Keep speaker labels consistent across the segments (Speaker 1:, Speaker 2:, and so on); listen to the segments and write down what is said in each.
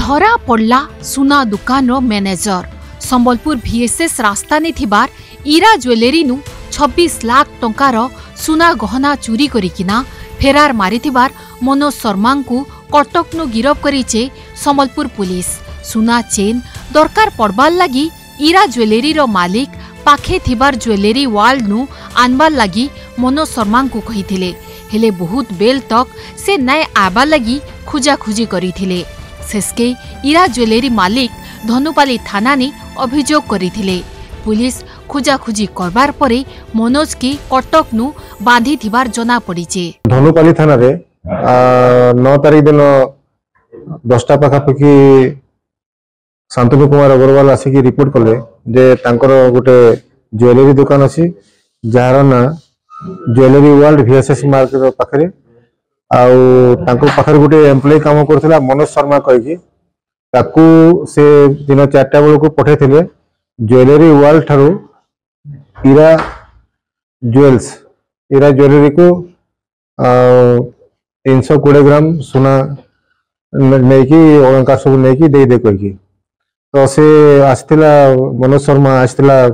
Speaker 1: धरा पड़ला सुना दुकान रो मैनेजर। संबलपुर VSS रास्ता ने थिबार ईरा ज्वेलरी नु 26 लाख टंकार सुना गहना चोरी करिकिना फेरार मारिथिबार मनोज शर्मा को कटक नु गिरफ करिचे संबलपुर पुलिस। सुना चेन दरकार पड़बार लगी ईरा ज्वेलरी रो मालिक पाखे थिबार ज्वेलरी वाल्ड नु आनबार लगी मनोज शर्मा को कहिथिले, हेले बहुत बेल तक से नाय आबा लगी खुजाखुजी करिथिले। शेषके ईरा ज्वेलरी मालिक धनुपाली थाना ने अभियोग करिथिले। पुलिस खुजाखुजी करबार परे मनोज के कटक नु बांधी थिबार जना पड़ीचे।
Speaker 2: धनुपाली थाना रे 9 तारीख दिन 10टा पाखापाखि शांतनु कुमार अग्रवाल आसिकी रिपोर्ट कले जे तांकर गोटे ज्वेलरी दुकान अछि जार ना ज्वेलरी वर्ल्ड VSS मार्केट पाखरे आउ तांको पाखरे गोटे एम्प्लॉय काम करथिला मनोज शर्मा कहि ताकू से दिन 4टा बेल को पठेथिले ज्वेलरी वर्ल्ड ठारू ईरा ज्वेलरी को 320 ग्राम सुना नहीं कि अलंकार सब नहीं कि दे कही तो से आसला मनोज शर्मा आसला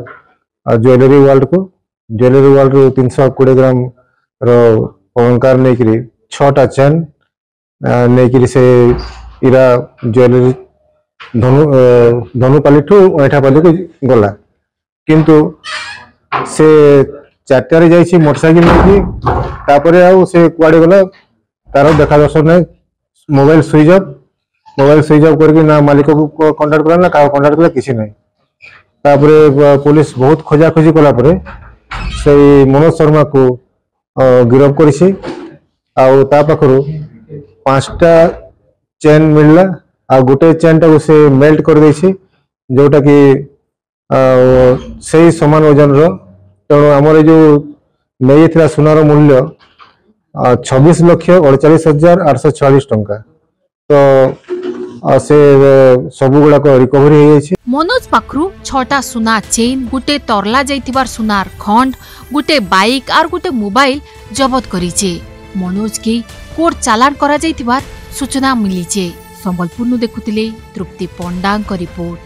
Speaker 2: ज्वेलरी वर्ल्ड को 320 ग्राम रो अलंकार नहीं कि 6टा चेन नहीं कि से ईरा ज्वेलरी धनुपाली ठू ऐठापाली को गला किंतु से 4टारे जाइए मोटरसाइकिल नहीं से कुआड़े गला तार देखा दर्शन नहीं। मोबाइल स्विच ऑफ करके ना मालिक को कांटेक्ट करा ना का कांटेक्ट करा किसी नहीं। तापरे पुलिस बहुत खोजाखोजी कला परे से मनोज शर्मा को गिरफ्त करिछि आउ ता पाखरु 5टा चेन मिलला आ गोटे चेन टा से मेल्ट कर देछि जोटा कि सही समान वजन रो तेणु आमर जो नहीं था सुनार मूल्य 26,48,846 टंका तो से सब गुड़ाक रिकवरी हो जाइए।
Speaker 1: मनोज पाखरु 6टा सुना चेन गुटे तरला जाइथिबार सुनार खंड गुटे बाइक और गुटे मोबाइल जबत करिचे। मनोज के कोर्ट चालान करा जाइथिबार सूचना मिलीचे। संबलपुर नु देखुतिले तृप्ति पंडा रिपोर्ट।